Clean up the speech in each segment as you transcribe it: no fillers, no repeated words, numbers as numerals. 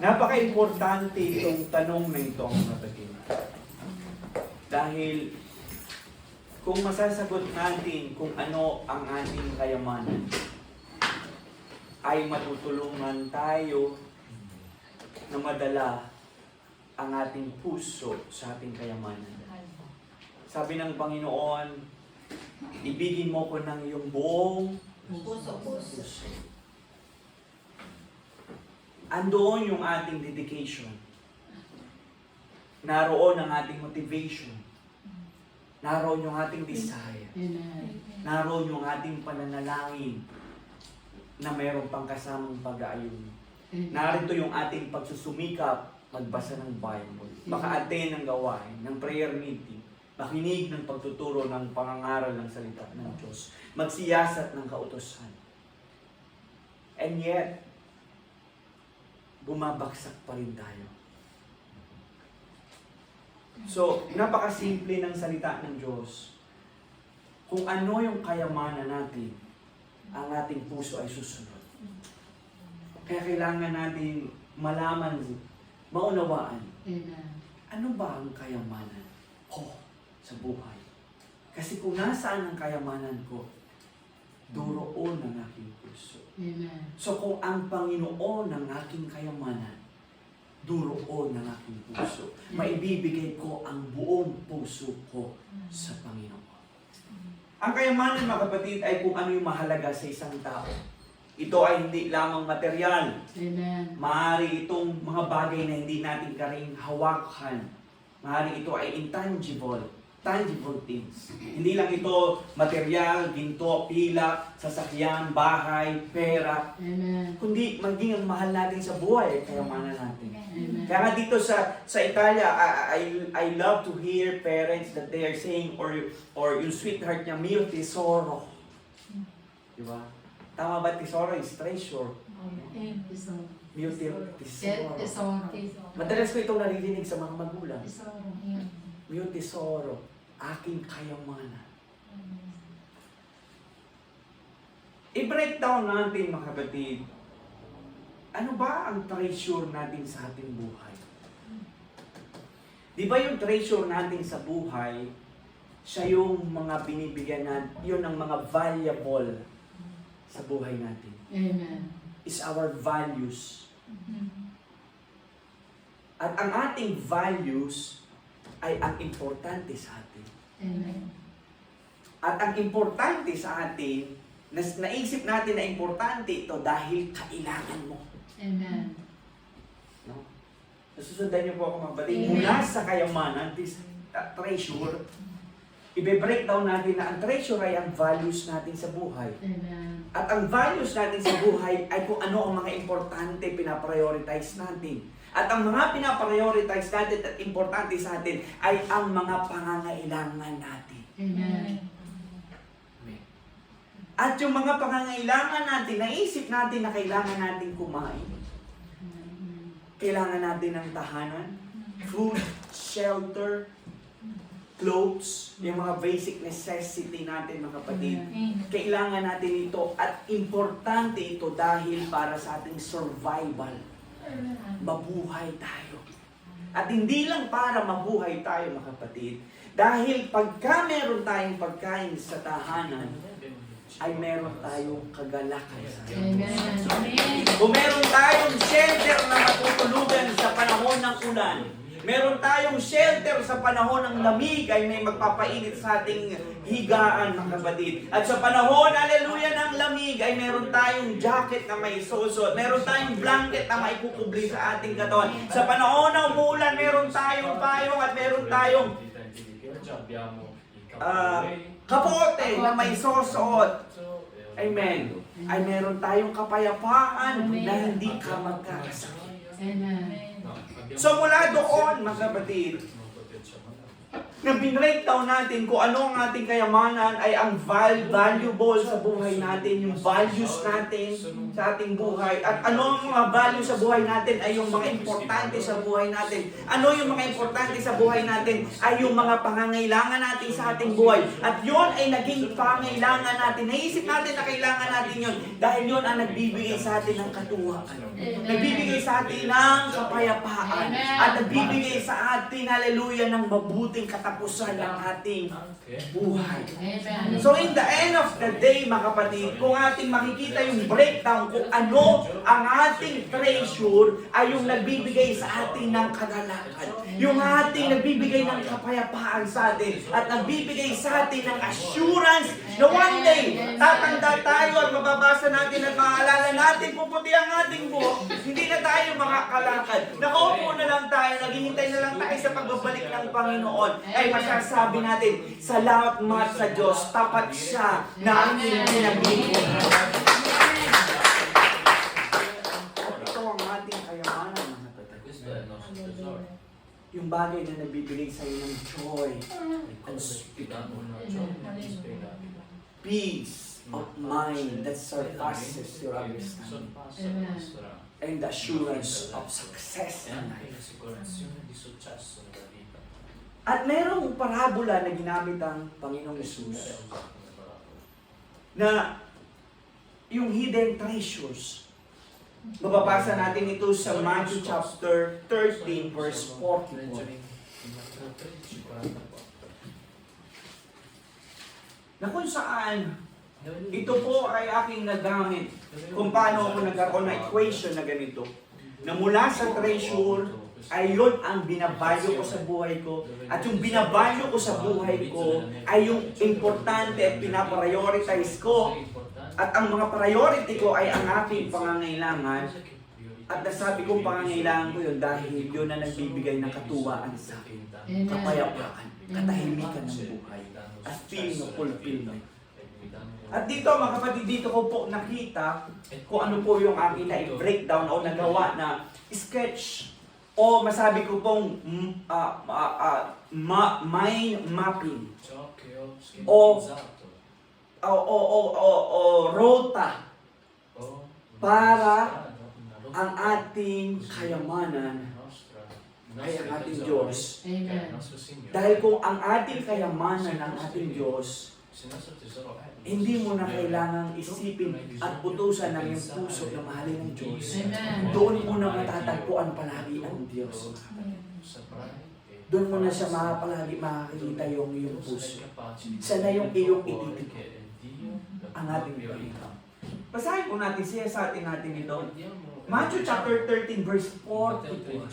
Napaka-importante itong tanong na ito, mga kapatid. Dahil kung masasagot natin kung ano ang ating kayamanan, ay matutulungan tayo na madala ang ating puso sa ating kayamanan. Sabi ng Panginoon, ibigin mo ko ng iyong buong puso. Andoon yung ating dedication. Naroon ang ating motivation. Naroon yung ating desire. Naroon yung ating pananalangin na mayroong pang kasamang pag-aayon. Narito yung ating pagsusumikap, magbasa ng Bible, maka-attend ng gawain, ng prayer meeting, makinig ng pagtuturo ng pangangaral ng salita ng Diyos, magsiyasat ng kautusan. And yet, bumabagsak pa rin tayo. So, napakasimple ng salita ng Diyos. Kung ano yung kayamanan natin, ang ating puso ay susunod. Kaya kailangan natin malaman, maunawaan, ano ba ang kayamanan ko sa buhay? Kasi kung nasaan ang kayamanan ko, duroon ang aking puso. So kung ang Panginoon ang aking kayamanan, duroon ang aking puso. Maibibigay ko ang buong puso ko sa Panginoon. Ang kayamanan, mga kapatid, ay kung ano yung mahalaga sa isang tao. Ito ay hindi lamang material. Maaari itong mga bagay na hindi natin karing hawakan. Maaari ito ay intangible. Tangible things. Hindi lang ito material, ginto, pilak, sasakyan, bahay, pera. Kundi maging ang mahal natin sa buhay, kayamanan natin. Kaya nga dito sa Italia, I love to hear parents that they are saying, or yung sweetheart niya, mio tesoro. Diba? Tama ba tesoro is treasure? Mio tesoro. Madalas ko itong naririnig sa mga magulang. Mio tesoro, aking kayamanan. I-breakdown natin, mga kapatid, ano ba ang treasure natin sa ating buhay? Di ba yung treasure natin sa buhay, siya yung mga binibigyan natin, yun ang mga valuable sa buhay natin. Is our values. At ang ating values ay ang importante sa atin. At ang importante sa atin, naisip natin na importante ito dahil kailangan mo. No? Susundan niyo po ako, mga kapatid. Mula sa kayamanan, this treasure, i-breakdown natin na ang treasure ay ang values natin sa buhay. At ang values natin sa buhay ay kung ano ang mga importante pinaprioritize natin. At ang mga pinaprioritize natin at importante sa atin ay ang mga pangangailangan natin. At yung mga pangangailangan natin, naisip natin na kailangan natin kumain. Kailangan natin ng tahanan, food, shelter, clothes, yung mga basic necessity natin, mga kapatid. Kailangan natin ito at importante ito dahil para sa ating survival. Mabuhay tayo. At hindi lang para mabuhay tayo, mga kapatid, dahil pagka meron tayong pagkain sa tahanan, ay meron tayong kagalakan sa Diyos. Kung meron tayong shelter na matutulugan sa panahon ng ulan, meron tayong shelter sa panahon ng lamig, ay may magpapainit sa ating higaan, mga kapatid. At sa panahon, haleluya, ng lamig, ay meron tayong jacket na may susot. Meron tayong blanket na may kukubli sa ating katawan. Sa panahon ng umulan, meron tayong payong at meron tayong kapote na may susuot. Amen. Ay meron tayong kapayapaan na hindi ka magkakasakit. So mula doon, mga kapatid, na binreakdown natin kung ano ang ating kayamanan ay ang valuable sa buhay natin, yung values natin sa ating buhay. At ano ang mga values sa buhay natin ay yung mga importante sa buhay natin. Ano yung mga importante sa buhay natin ay yung mga pangangailangan natin sa ating buhay. At yun ay naging pangailangan natin. Naisip natin na kailangan natin yun dahil yun ang nagbibigay sa atin ng katuwaan. Nagbibigay sa atin ng kapayapaan. At nagbibigay sa atin, hallelujah, ng mabuting katapusan ng ating buhay. So in the end of the day, mga kapatid, kung ating makikita yung breakdown kung ano ang ating treasure ay yung nagbibigay sa atin ng kagalakan. Yung ating nagbibigay ng kapayapaan sa atin at nagbibigay sa atin ng assurance na one day, tatanda tayo at mababasa natin at maalala natin puputi ang ating buhok. Hindi na tayo makakalakad. Nakaupo na lang tayo, naghihintay na lang tayo sa pagbabalik ng Panginoon. Ay masasabi natin, salamat sa Diyos, tapat siya na aking pinaglingkuran. Ito ang ating kayamanan, mga kapatid. Yung bagay na nagbibigay sa iyo ng joy and peace of mind that surpasses your understanding. And the assurance of success in life. At merong parabola na ginamit ang Panginoong Yesus na yung hidden treasures. Mababasa natin ito sa Matthew chapter 13 verse 44. Na kung saan ito po ay aking nagamit kung paano ako nagkaroon ng equation na ganito. Na mula sa treasure ay yun ang binabalyo ko sa buhay ko. At yung binabalyo ko sa buhay ko ay yung importante at pinaprioritize ko. At ang mga priority ko ay ang aking pangangailangan. At nasabi kong pangangailangan ko yun dahil yun na nagbibigay ng katuwaan sa akin. Kapayapaan, katahimikan ng buhay, at feeling of fulfillment. At dito mga kapatid, dito ko po nakita kung ano po yung aking na-breakdown o nagawa na sketch o masabi ko pong mind mapping o rota para ang ating kayamanan ay ang ating Diyos. Dahil kung ang ating kayamanan ng ating Diyos, hindi mo na kailangang isipin at utusan ng iyong puso na mahalin ng Diyos. Doon mo na matatagpuan palagi ang Diyos. Doon mo na siya palagi makakita yung iyong puso. Siya na yung iyong ititipo. Ang ating Panginoon. Basahin po natin siya sa atin natin ito. Matthew chapter 13 verse 44.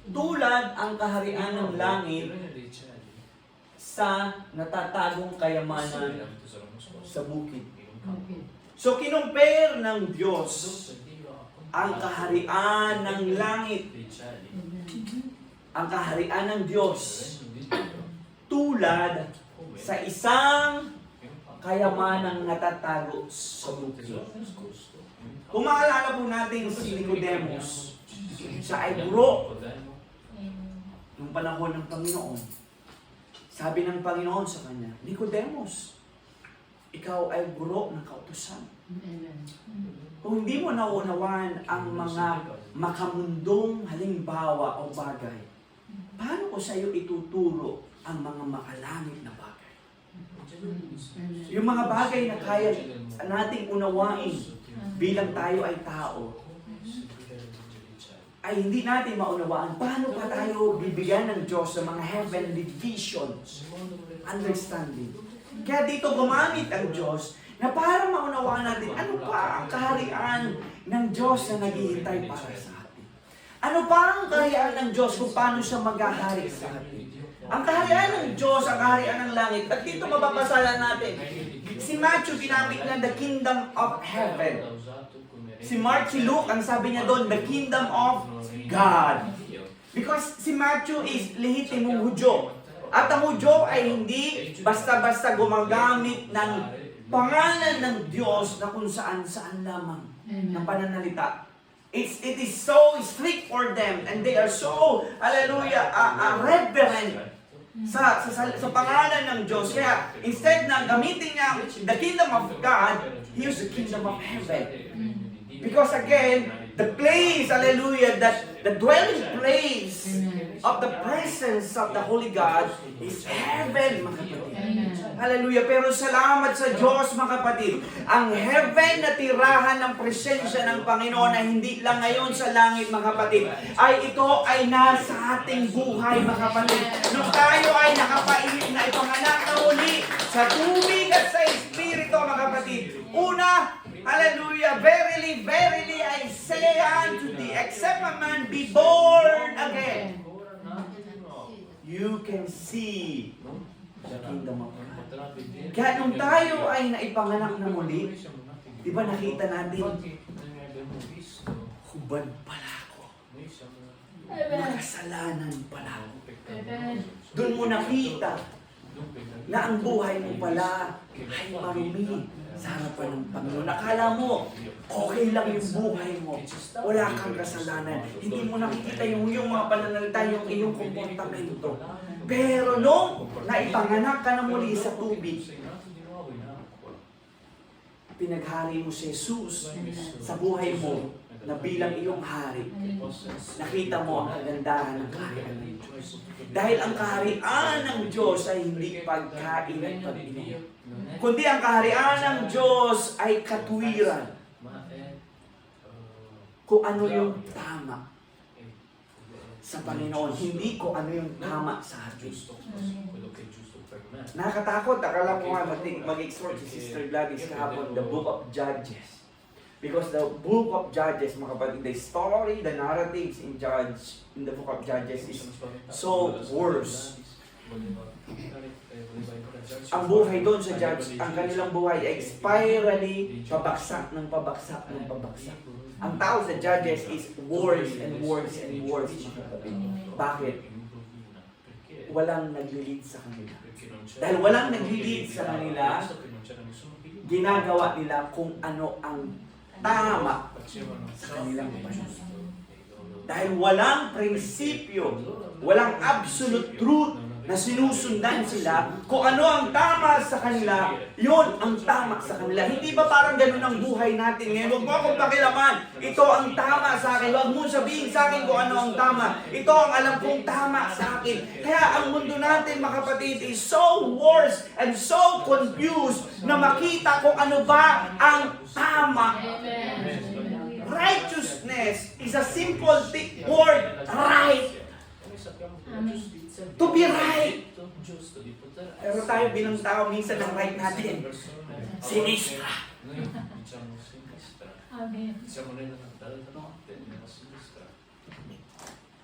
Tulad ang kaharian ng langit sa natatagong kayamanan sa bukid. So kinumpare ng Diyos ang kaharian ng langit, ang kaharian ng Diyos, tulad sa isang kayamanang natatago sa bukid. Kung maalala po natin si Nicodemus, siya ay guro nung panahon ng Panginoon. Sabi ng Panginoon sa kanya, Nicodemus, ikaw ay guro ng kautusan. Kung hindi mo nauunawaan ang mga makamundong halimbawa o bagay, paano ko sa iyo ituturo ang mga makalangit na bagay? Yung mga bagay na kaya nating unawain bilang tayo ay tao, ay hindi natin maunawaan. Paano pa tayo bibigyan ng Diyos ng mga heavenly visions, understanding? Kaya dito gumamit ang Diyos na para maunawaan natin ano pa ang kaharian ng Diyos na naghihintay para sa atin. Ano pa ang kaharian ng Diyos kung paano siya maghahari sa atin. Ang kaharian ng Diyos, ang kaharian ng langit. At dito mababasalan natin. Si Matthew ginamit na the kingdom of heaven. Si Mark, si Luke, ang sabi niya doon, the kingdom of God. Because si Matthew is lehitimong Hudyo. At ang Hudyo ay hindi basta-basta gumagamit ng pangalan ng Diyos na kung saan-saan lamang ng pananalita. It is so strict for them and they are so, hallelujah, reverent sa pangalan ng Diyos. Kaya instead na gamitin niya the kingdom of God, he used the kingdom of heaven. Because again, the place, hallelujah, that the dwelling place of the presence of the Holy God is heaven, mga kapatid. Hallelujah. Pero salamat sa Diyos, mga kapatid. Ang heaven na tirahan ng presensya ng Panginoon na hindi lang ngayon sa langit, mga kapatid, ay ito ay nasa ating buhay, mga kapatid. Nung tayo ay nakapailit na ipanganak na uli sa tubig at sa Espiritu, mga kapatid. Una, hallelujah, verily, verily, I say unto thee, except a man be born again, you can see the kingdom of God. Kaya nung tayo ay naipanganak na muli, di ba nakita natin, hubad pala ako. Makasalanan pala ako. Doon mo nakita na ang buhay mo pala ay marumi sa harapan ng Panginoon. Akala mo, okay lang yung buhay mo. Wala kang kasalanan. Hindi mo nakikita yung mga pananalita, yung iyong komportamento. Pero nung naipanganak ka na muli sa tubig, pinaghari mo si Jesus sa buhay mo na bilang iyong hari. Nakita mo ang kagandahan ng kaharian ng Diyos. Dahil ang kaharian ng Diyos ay hindi pagkain at pag-inom, kundi ang kaharian ng Diyos ay katuwiran. Kung ano yung tama sa Panginoon, hindi kung ano yung tama sa atin. Nakakatakot. Akala ko nga mag-exhort si Sister Gladys kahapon, the book of Judges. Because the book of Judges, mga kapatid, the story, the narratives in the book of Judges is so worse. Ang buhay doon sa Judge, ang kanilang buhay ay spirally pabagsak ng pabagsak ng pabagsak. Ang tao sa Judges is worse and worse and worse, mga kapatid. Bakit? Walang nag-lead sa kanila. Dahil walang nag-lead sa kanila, ginagawa nila kung ano ang tama sa kanilang panahon. Dahil walang prinsipyo, walang absolute truth na sinusundan sila, kung ano ang tama sa kanila, yun ang tama sa kanila. Hindi ba parang ganun ang buhay natin ngayon? Huwag mo akong pakilaman. Ito ang tama sa akin. Huwag mo sabihin sa akin kung ano ang tama. Ito ang alam kong tama sa akin. Kaya ang mundo natin, mga kapatid, is so worse and so confused na makita kung ano ba ang tama. Righteousness is a simple word, right. To be right. Pero tayo bilang tao, minsan ang right natin, sinistra.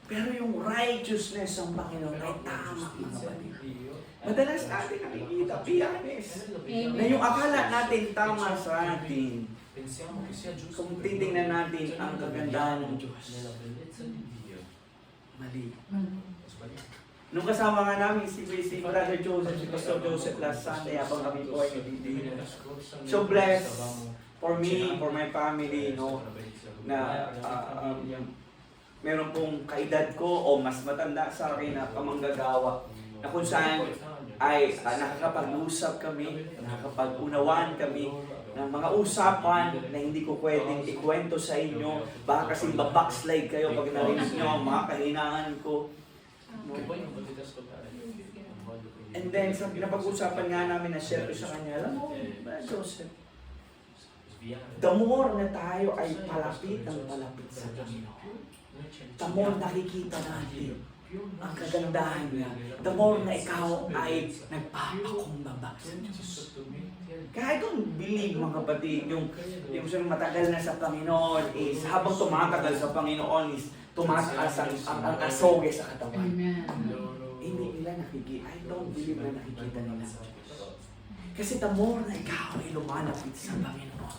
Pero yung righteousness ng Panginoon ay tama, mga kapatid. Madalas natin nakikita, piyanes, na yung akala natin tama sa atin, kung titingnan natin ang kagandahan ng Diyos, mali. Nung kasama nga namin si Brother Joseph, si Pastor Joseph last Sunday, habang kami po ay nabibigyan. So blessed for me, for my family, no, na meron pong kaedad ko o mas matanda sa akin na kamanggagawa, na kung saan ay nakakapag-usap kami, nakakapag-unawaan kami ng mga usapan na hindi ko pwedeng ikwento sa inyo. Baka kasi backslide kayo pag narinig nyo ang mga kahinaan ko. And then, sa pinapag-usapan nga namin na share ko sa kanya, alam mo, Joseph, the more na tayo ay palapit ng palapit sa Panginoon, the more nakikita natin ang kagandahan niya, the more na ikaw ay nagpapakumbaba sa Diyos. Kaya I don't believe, mga kapatid, yung matagal na sa Panginoon is, habang tumatagal sa Panginoon is, tumataas ang asoge sa katawan. Hindi nila nakikita. I don't believe na nakikita nila. Kasi the more na ikaw ay lumalapit sa Panginoon,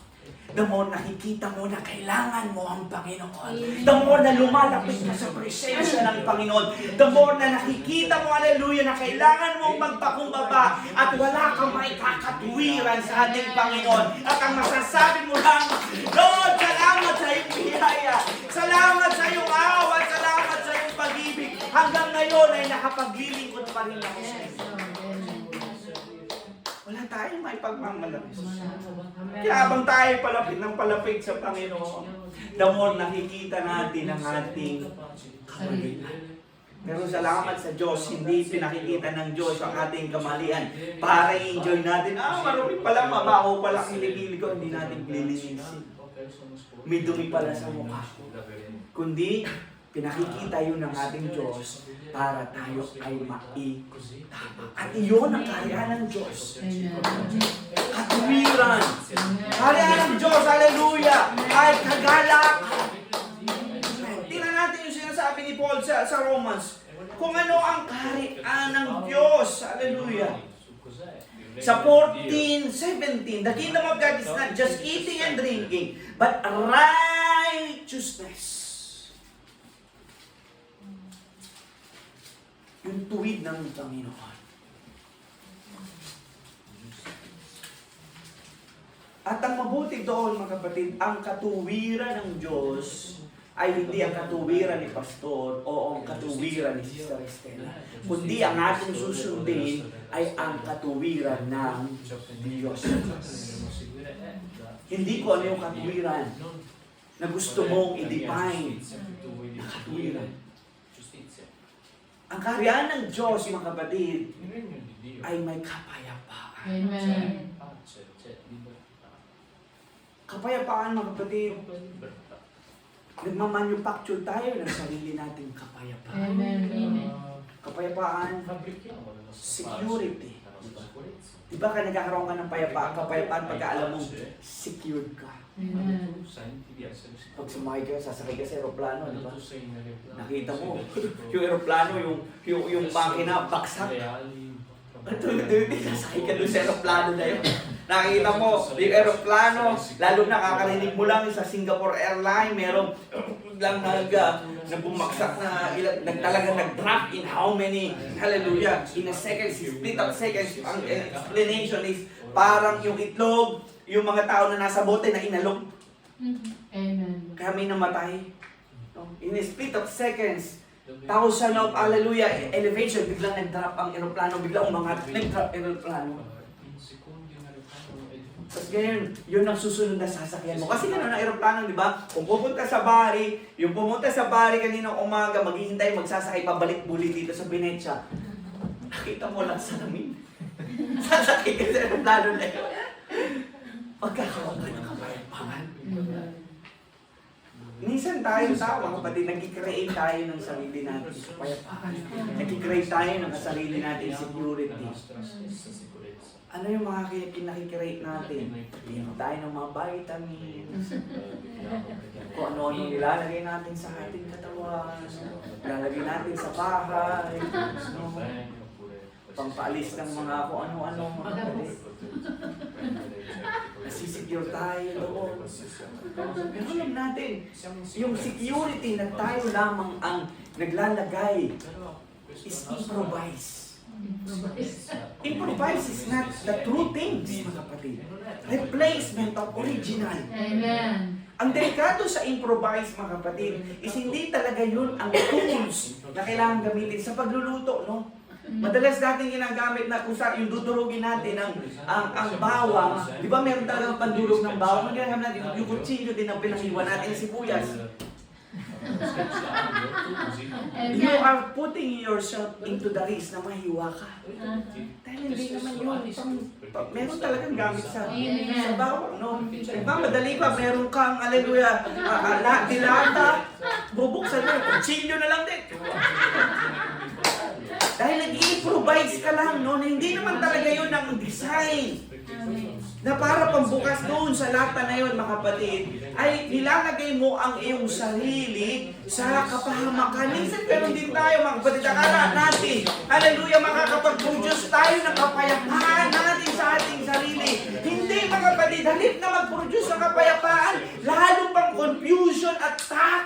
the more nakikita mo na kailangan mo ang Panginoon. The more na lumalapit ka sa presensya ng Panginoon. The more na nakikita mo, hallelujah, na kailangan mong magpakumbaba at wala kang may kakatwiran sa ating Panginoon. At ang masasabi mo lang, Lord, salamat sa iyong biyaya. Salamat sa iyong awa. Salamat sa iyong pag-ibig. Hanggang ngayon ay nakapaglilingkod pa rin ako sa iyo. Wala tayong may pagmamalabis. Kaya habang tayo palapit ng palapit sa Panginoon, the more nakikita natin ang ating kamalian. Pero salamat sa Diyos, hindi pinakikita ng Diyos ang ating kamalian para i-enjoy natin. Marumi pala, mabaho pala ang kiligili ko, hindi natin lilinisin. May dumi pala sa mukha. Kundi, pinakikita yun ng ating Diyos para tayo ay maitama. At iyon ang kaharian ng Diyos. Katuwiran. Kaharian ng Diyos, hallelujah, ay kagalakan. Tingnan natin yung sinasabi ni Paul sa Romans. Kung ano ang kaharian ng Diyos, hallelujah. Sa 14:17, the kingdom of God is not just eating and drinking, but righteousness. Yung tuwid ng Panginoon. At ang mabuti doon, mga kapatid, ang katuwiran ng Diyos ay hindi ang katuwiran ni Pastor o ang katuwiran ni Sister Estela. Kundi ang ating susundin ay ang katuwiran ng Diyos. Hindi ko ano yung katuwiran na gusto mong i-define na katuwiran. Ang kaharian ng Diyos, mga kapatid, ay may kapayapaan. Amen. Kapayapaan, mga kapatid. Nagmamanufacture tayo ng sarili nating kapayapaan. Amen. Kapayapaan, security. Diba ka nagkakaroon ka ng kapayapaan pagka alam mong secured ka. Amen. Pag sumakay ka, sasakay ka sa aeroplano, diba? Nakita mo, yung aeroplano, yung makina, baksak. Sasakay ka doon sa aeroplano na yun. Nakita mo, yung aeroplano, lalo nakakarinig mo lang sa Singapore Airlines, merong lang nagbumaksak na talagang nag-drop in how many, hallelujah, in a second, split of seconds. Ang explanation is parang yung itlog, yung mga tao na nasa bote na inalok. Amen. Kaya may namatay. In a split of seconds, 1,000 of, hallelujah, elevation, biglang nag-drop ang aeroplano, biglang umangat, nag-drop aeroplano. Tapos ganyan, yun ang susunod na sasakyan mo. Kasi gano'n ang aeroplano, di ba? Kung pupunta sa Bari, yung pumunta sa Bari kaninang umaga, maghihintay, magsasakay pabalik-buli dito sa Venetia. Nakita mo lang sa namin. Sasakay ka sa aeroplano na yun. Pagkakaroon ka ng kapayapaan. Minsan tayo, mga kapatid, nag-create tayo ng sarili natin kapayapaan. Nag-create tayo ng sarili natin security. Ano yung mga kinakikreate natin? Inom tayo ng mga vitamins. Kung ano-ano nilalagay natin sa ating katawan. Nilalagay natin sa bahay. Pampaalis ng mga kung ano-ano. Nasisecure tayo doon. Pero alam natin, yung security na tayo lamang ang naglalagay is improvise. Improvise is not the true things, mga kapatid. Replacement of original. Amen. Ang delikado sa improvise, mga kapatid, is hindi talaga yun ang tools na kailangan gamitin sa pagluluto, no? Madalas natin ginagamit na kung saan yung dudurugin natin ang bawang. Di ba meron talagang pandurog ng bawang? Ang ginagamit natin, yung kutsilyo din ang pinanghiwa natin, sibuyas. You are putting yourself into the risk na mahiwa ka. Dahil hindi naman yun. Meron talagang gamit sa bawang, no? Diba, madali pa, meron kang, hallelujah, dilata, bubuksan mo, kutsilyo na lang din. Dahil nag-improvise ka lang, no? Hindi naman talaga yun ang design. Na para pambukas doon sa lata na yun, mga kapatid, ay nilalagay mo ang iyong sarili sa kapahamakan. Minsan pero din tayo, mga kapatid, akala natin, hallelujah, makakapag-produce tayo ng kapayapaan natin sa ating sarili. Hindi, mga kapatid, halip na mag-produce ng kapayapaan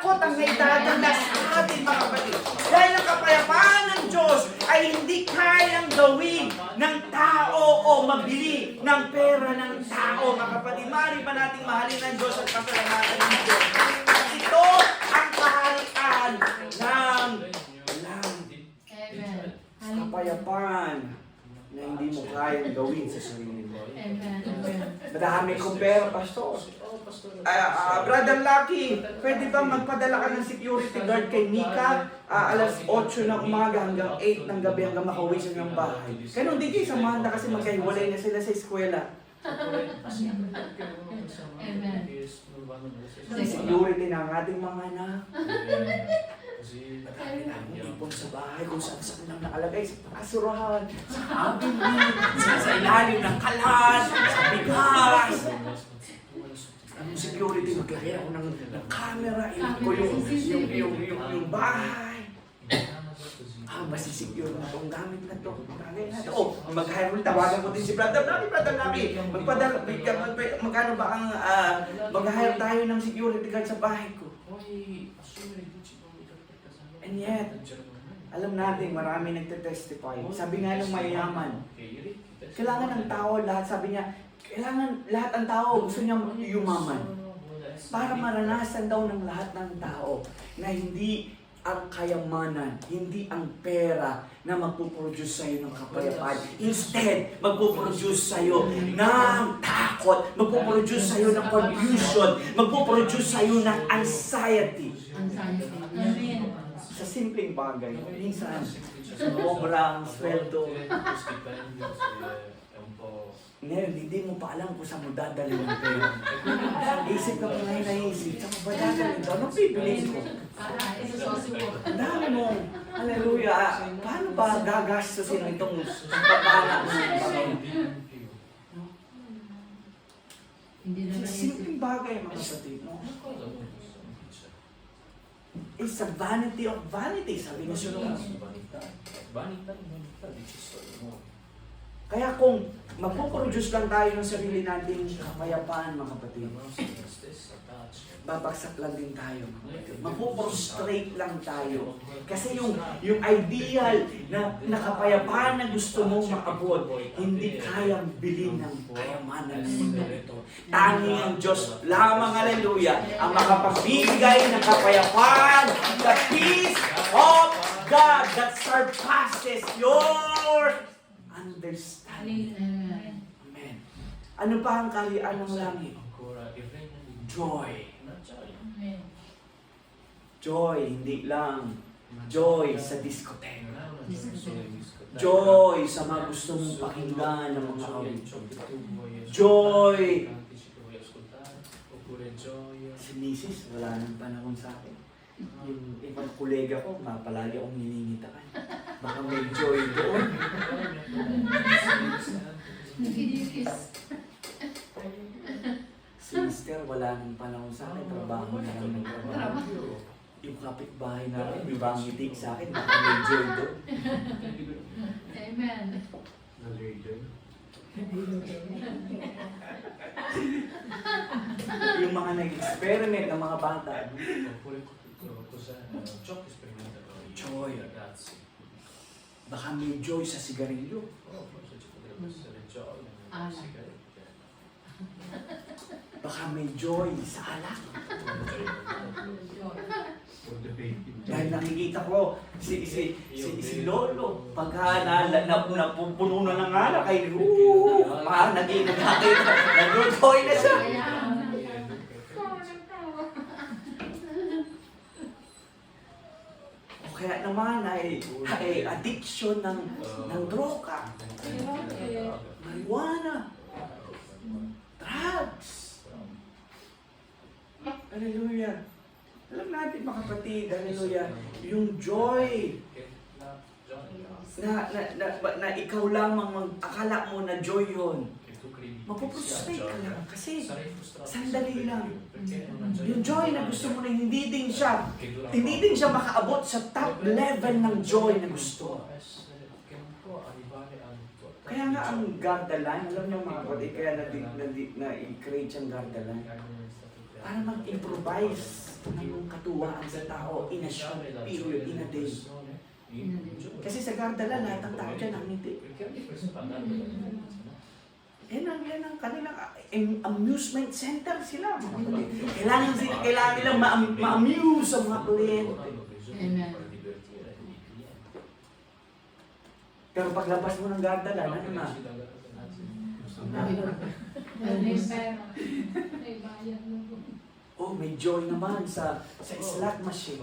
takot ang naidadala sa atin, mga kapatid. Dahil ang kapayapaan ng Diyos ay hindi kayang gawin ng tao o mabili ng pera ng tao, mga kapatid. Maaari pa nating mahalin ng Diyos at pasalamatan ng Diyos. At ito ang kaharian ng langit. Amen. Kapayapaan na hindi mo kayang gawin sa sarili mo. Amen. Amen. Madami kong pera, Pastor. Brother Lucky, pwede ba magpadala ka ng security guard kay Mika alas 8 ng umaga hanggang 8 ng gabi hanggang makauwi siya ng bahay? Ganun din kayo sa Manda kasi magkahiwalay na sila sa eskwela. Amen. Kasi security na ang ating mga anak. Madami na akong ipon sa bahay kung saan lang nakalagay sa basurahan, sa abimin, sa ilalim ng kalan, sa bigas. Ang security, maglagay ako ng camera, ilagay ko yung bahay. Masisecure na itong gamit na ito. Mag-hire mo, tawagan ko din si Brother Lucky. Magkano ba ang mag-hire tayo ng security guard sa bahay ko? And yet, alam natin, marami nagte-testify. Sabi nga ng mayayaman, kailangan ng tao lahat, sabi niya, kailangan lahat ng tao gusto niya yumaman. Para maranasan daw ng lahat ng tao na hindi ang kayamanan, hindi ang pera na magpuproduce sa'yo ng kapayapaan. Instead, magpuproduce sa'yo ng takot, magpuproduce sa'yo ng confusion, magpuproduce sa'yo ng anxiety. Amen. Sa simpleng bagay, minsan, sobrang sweldo. Ngayon, hindi mo pa alam kung saan mo dadalhin ang pera. Isip ka pa ngayon naisip, saan mo ba dadalhin ito? Anong pipiliin ko? Ang dami mong, hallelujah, paano ba gagastusin itong pagpapanak mo ng Panginoon? Hindi na Sa naisip. simpleng bagay, mga kapatid, no? It's a vanity of vanity, sabi ni Solomon. Kaya kung magpuproduce lang tayo ng sarili nating kapayapaan, mga kapatid, babagsak lang din tayo, mga kapatid. Magpuprostrate lang tayo. Kasi yung ideal na kapayapaan na gusto mong maabot, hindi kayang bilhin ng kayamanan ng mundo ito. Tanging ang Diyos lamang, hallelujah, ang makapagbigay ng kapayapaan, the peace of God that surpasses your understanding. Amen. Amen. Ano pa ang kaharian ng langit? Joy. Amen. Joy, hindi lang. Joy sa diskoteka. Joy sa mga gusto mong pakinggan ng mga awit. Joy. Si Mrs. wala nang panahon sa akin. Yung ibang kolega ko, palagi akong hiningitaan. Baka may joy doon. Nakidikis. Si Mister, wala nang panahon sa akin. Trabaho na lang ng trabaho. Yung kapitbahay natin, may bangitig sa akin. Baka may joy doon. Amen. Yung mga nag-experiment ng mga bata. Joy. Baka may joy sa sigarilyo. Baka may joy sa alak. Dahil nakikita ko si Lolo, pagka napupuno na ng alak, ay nag-joy na siya. O kaya naman ay addiction ng droga, marijuana, drugs. Hallelujah. Alam natin mga kapatid, hallelujah, yung joy na ikaw lamang akala mo na joy yun. Mapuprostrate ka lang kasi sandali lang. Yung joy na gusto mo na hindi din siya makaabot sa top level ng joy na gusto. Kaya nga ang Gardaland, alam niyo mga kapatid, kaya na-create siyang Gardaland. para mag-improvise ng katuwaan sa tao in a short period, in a day. Kasi sa Gardala, lahat ng tao dyan ang ngiti. Yan ang kanilang amusement center sila. Kailangan nilang ma-amuse ang mga kliyente. Amen. Pero paglabas mo ng Gardala, ano na? May pera. May bayad na po. Oh, may joy naman sa slot machine.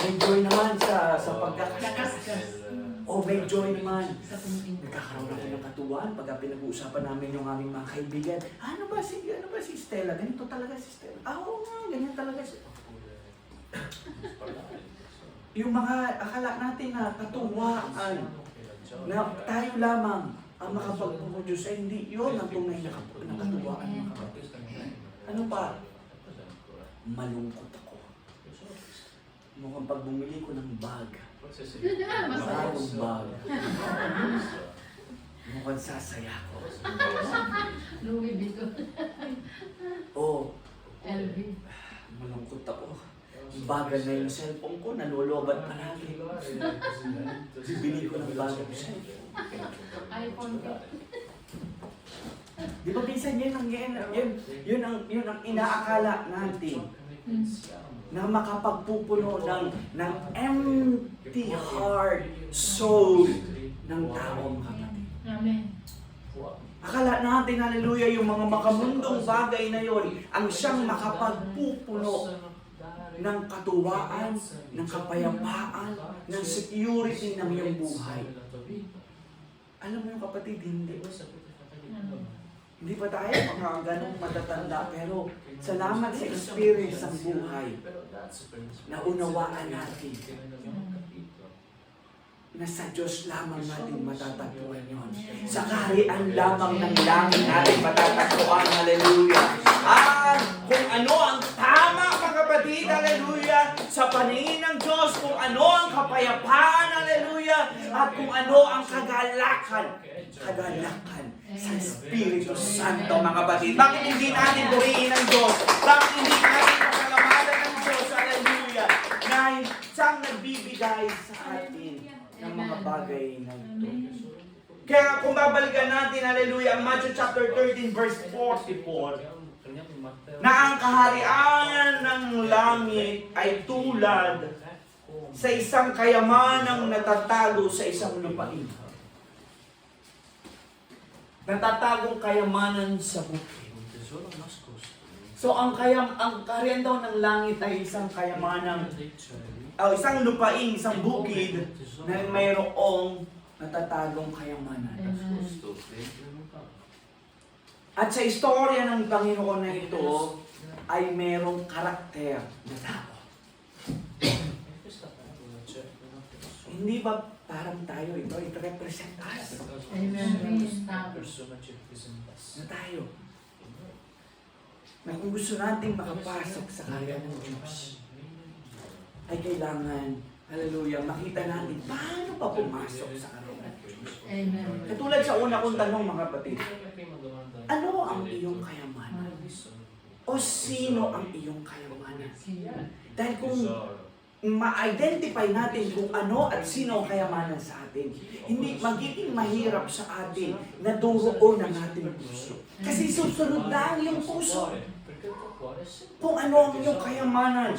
May joy naman sa pagkakaskas. Oh, may joy naman. Sa kunting. Nagkakaroon ako ng katuwaan pagka pinag-uusapan namin yung aming mga kaibigan. Ano ba si Stella? Ganito talaga si Stella. Oo nga, ganyan talaga si... Yung mga akala natin na katuwaan, na tayo lamang ang makapag-produce, ay hindi yun ang tunay na katuwaan, mga kapatid. Ano pa? Malungkot ako. Mukhang pag bumili ko ng bag, bagong bag, mukhang sasaya ko. Louis Vuitton. Oh, LV. malungkot ako. Bagal na yung cellphone ko, nalolobat palagi. Bibili ko ng bagong cellphone. iPhone 8. Di ba minsan yun ang inaakala natin na makapagpupuno ng empty heart, soul ng tao, mga kapatid. Amen. Akala natin, hallelujah, yung mga makamundong bagay na yon ang siyang makapagpupuno ng katuwaan, ng kapayapaan, ng security ng iyong buhay. Alam mo yung kapatid, hindi. Hindi pa tayo mga ganong matatanda, pero salamat sa experience ng buhay, naunawaan natin na sa Diyos lamang natin matatagpuan yun. Sa kaharian lamang ng langit natin matatagpuan, hallelujah. At kung ano ang tama, mga kapatid, hallelujah, sa paningin ng Diyos, kung ano ang kapayapaan, hallelujah, at kung ano ang kagalakan sa Espiritu Santo, mga kapatid. Bakit hindi natin purihin ng Diyos? Bakit hindi natin pakalamadan ng Diyos, hallelujah, na siyang nagbibigay sa atin ng mga bagay na ito. Kaya kung babalikan natin, hallelujah, Matthew chapter 13 verse 44, na ang kaharian ng langit ay tulad sa isang kayamanang natatago sa isang lupain. Natatagong kayamanan sa bukid. So ang kaharian daw ng langit ay isang kayamanang isang lupain, isang bukid na mayroong natatagong kayamanan. At sa istorya ng Panginoon na ito ay mayroong karakter na tao. Hindi ba parang tayo ito? It represent us. Amen. Na tayo. Na kung gusto nating makapasok sa kaya ng Diyos, ay kailangan, hallelujah, makita natin paano pa pumasok sa kanya ng Diyos. Amen. Katulad sa una kong tanong, mga kapatid, ano ang iyong kayamanan? O sino ang iyong kayamanan? Dahil kung ma-identify natin kung ano at sino ang kayamanan sa atin, hindi magiging mahirap sa atin na duroon ang ating puso. Kasi susunod na ang iyong puso. Kung ano ang iyong kayamanan.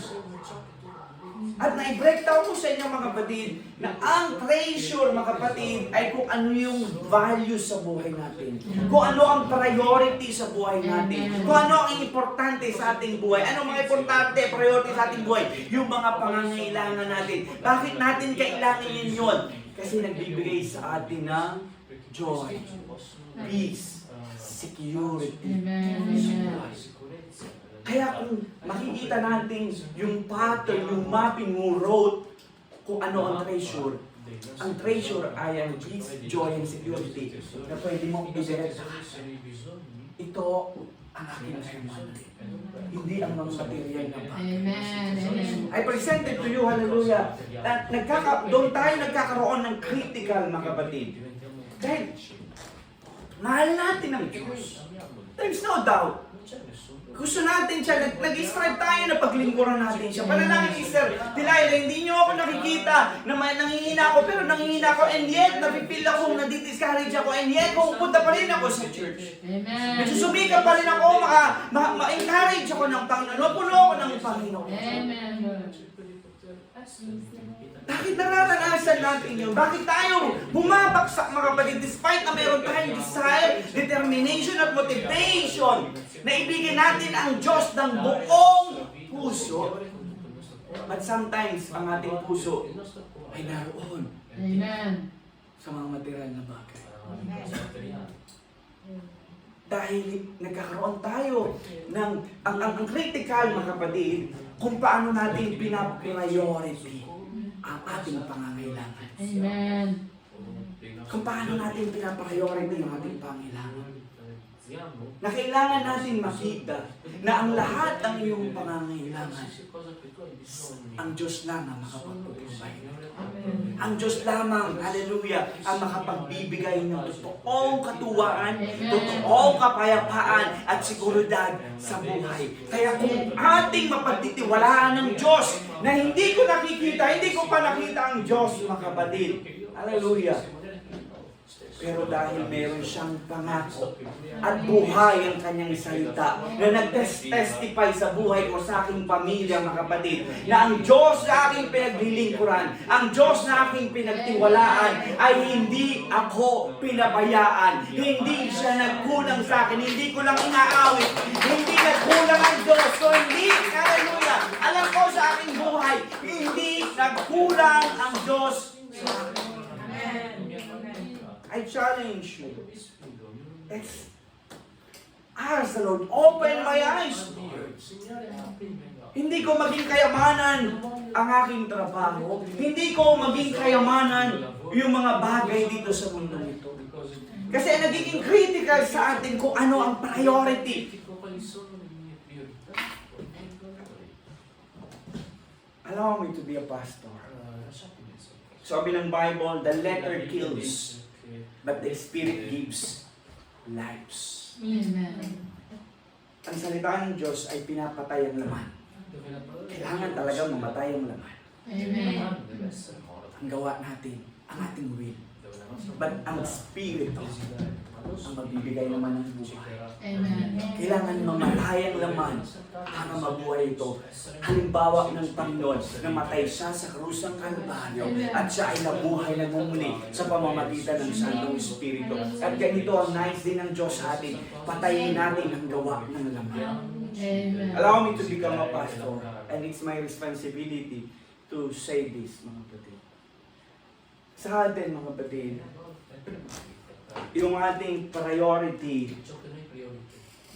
At na-breakdown ko sa inyo, mga kapatid, na ang treasure, mga kapatid, ay kung ano yung value sa buhay natin. Kung ano ang priority sa buhay natin. Kung ano ang importante sa ating buhay. Ano mga importante, priority sa ating buhay? Yung mga pangangailangan natin. Bakit natin kailangan yun? Kasi nagbibigay sa atin ng joy, peace, security. Amen. Kaya kung makikita natin yung pattern, yung mapping mo wrote kung ano ang treasure ay ang peace, joy, and security na pwede mong i-direct. Ito ang aking kayamanan. Hindi ang mga material na bagay. Amen. I presented to you, hallelujah, na doon tayo nagkakaroon ng critical, mga kapatid. Dahil mahal natin ang Diyos. There's no doubt. Gusto natin siya. Nag-strive tayo na paglingkuran natin siya. Panalangin ni Sir Delilah, hindi niyo ako nakikita na may nangihina ako, pero nangihina ako, and yet, napipil ako, nadidiscourage ako, and yet, pupunta pa rin ako sa church. Amen. Nagsusumika pa rin ako, ma-encourage ako ng Panginoon, mapuno ako ng Panginoon. Amen. Bakit nararanasan natin yun? Bakit tayo bumabagsak, mga kapatid, despite na meron tayong desire, determination at motivation na ibigin natin ang Diyos ng buong puso? But sometimes, ang ating puso ay naroon Amen. sa mga material na bagay. Dahil nagkakaroon tayo ng ang critical, mga kapatid, kung paano natin pinapriority ang ating pangangailangan. Amen. Kung paano natin pinapriority ang ating pangangailangan. Na kailangan natin makita na ang lahat ng iyong pangangailangan, ang Diyos lang ang makapag-provide. Ang Diyos lamang, hallelujah, ang makapagbibigay ng totoong katuwaan, totoong kapayapaan at seguridad sa buhay. Kaya kung ating mapagtitiwalaan ng Diyos na hindi ko nakikita, hindi ko pa nakita ang Diyos, mga kapatid, hallelujah. Pero dahil meron siyang pangako at buhay ang kanyang salita na nag-testify sa buhay ko, sa aking pamilya, mga kapatid, na ang Diyos na aking pinaglilingkuran, ang Diyos na aking pinagtiwalaan ay hindi ako pinabayaan. Hindi siya nagkulang sa akin. Hindi ko lang inaawit. Hindi nagkulang ang Diyos. So hindi, hallelujah, alam ko sa aking buhay, hindi nagkulang ang Diyos sa akin. I challenge you. Ask the Lord, open my eyes. Hindi ko maging kayamanan ang aking trabaho. Hindi ko maging kayamanan yung mga bagay dito sa mundo nito. Kasi nagiging critical sa atin kung ano ang priority. Allow me to be a pastor. Sabi ng Bible, the letter kills, but the Spirit gives lives. Amen. Ang salita ng Diyos ay pinapatay ang laman. Kailangan talaga mamatay ang laman. Amen. Ang gawa natin, ang ating will. But ang Spirit ang magbibigay naman ng buhay. Amen. Kailangan mamatay ang laman para mabuhay ito. Halimbawa ng Panginoon, namatay siya sa krus ng Kalbaryo at siya ay nabuhay na muli sa pamamagitan ng Santong Espiritu. At ganito ang nais din ng Diyos sa atin, patayin natin ang gawa ng laman. Amen. Allow me to become a pastor, and it's my responsibility to say this, mga kapatid. Sa atin, mga kapatid, yung ating priority,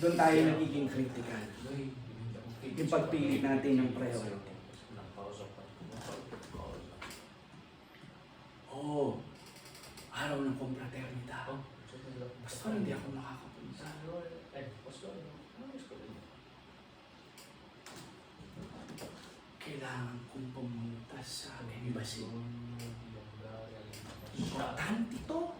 doon tayo nagiging critical. Yung pagpili natin ng priority. Oh, araw ng kompraternita. Basta hindi ako makakapunta. Kailangan kong pumunta sa embassy. Importante ito.